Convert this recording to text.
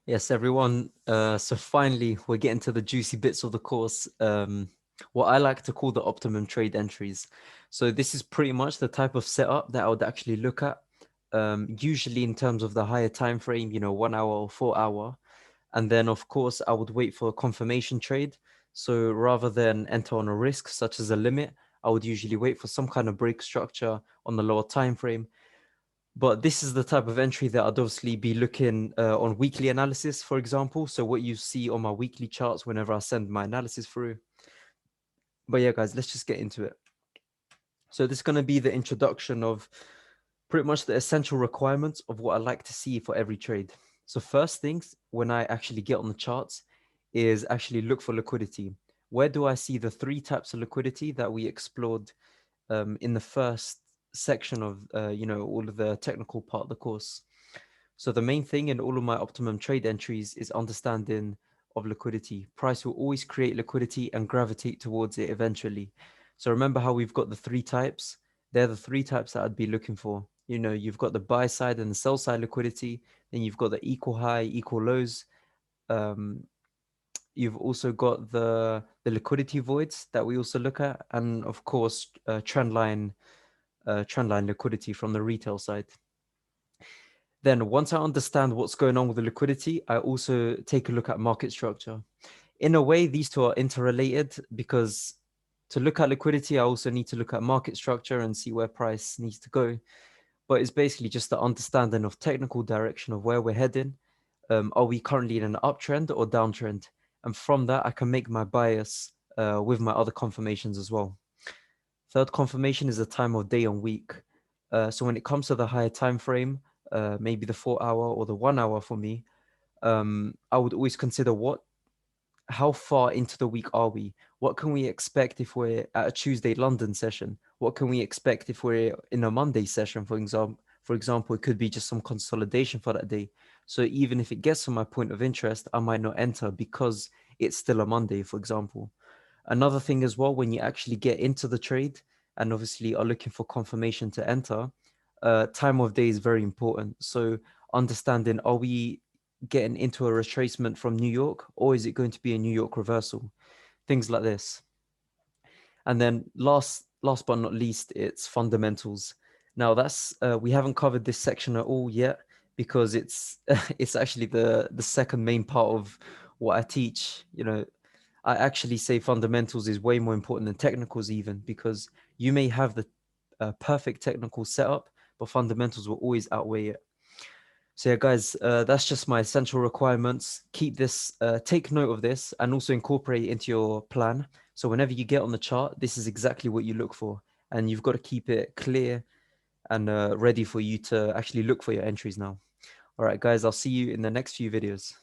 Yes, everyone. So finally, we're getting to the juicy bits of the course. What I like to call the optimum trade entries. So this is pretty much the type of setup that I would actually look at. Usually in terms of the higher time frame, 1 hour or 4 hour. And then of course I would wait for a confirmation trade. So rather than enter on a risk such as a limit, I would usually wait for some kind of break structure on the lower time frame. But this is the type of entry that I'd obviously be looking on weekly analysis, for example. So what you see on my weekly charts whenever I send my analysis through. But yeah, guys, let's just get into it. So this is going to be the introduction of pretty much the essential requirements of what I like to see for every trade. So first things, when I actually get on the charts, is actually look for liquidity. Where do I see the three types of liquidity that we explored in the first section of all of the technical part of the course? So the main thing in all of my optimum trade entries is understanding of liquidity. Price will always create liquidity and gravitate towards it eventually. So remember how we've got the three types? They're the three types that I'd be looking for. You've got the buy side and the sell side liquidity. Then you've got the equal high, equal lows. Um, you've also got the liquidity voids that we also look at, and of course, trend line liquidity from the retail side. Then once I understand what's going on with the liquidity, I also take a look at market structure. In a way, these two are interrelated because to look at liquidity, I also need to look at market structure and see where price needs to go. But it's basically just the understanding of technical direction of where we're heading. Are we currently in an uptrend or downtrend? And from that, I can make my bias with my other confirmations as well. Third confirmation is the time of day and week. So when it comes to the higher time frame, maybe the 4 hour or the 1 hour for me, I would always consider how far into the week are we? What can we expect if we're at a Tuesday London session? What can we expect if we're in a Monday session, for example? For example, it could be just some consolidation for that day. So even if it gets to my point of interest, I might not enter because it's still a Monday, for example. Another thing as well, when you actually get into the trade and obviously are looking for confirmation to enter, time of day is very important. So understanding, are we getting into a retracement from New York or is it going to be a New York reversal? Things like this. And then last but not least, it's fundamentals. Now that's we haven't covered this section at all yet because it's it's actually the second main part of what I teach. I actually say fundamentals is way more important than technicals even because you may have the perfect technical setup, but fundamentals will always outweigh it. So yeah, guys, that's just my essential requirements. Keep this, take note of this, and also incorporate it into your plan. So whenever you get on the chart, this is exactly what you look for, and you've got to keep it clear and ready for you to actually look for your entries now. All right, guys, I'll see you in the next few videos.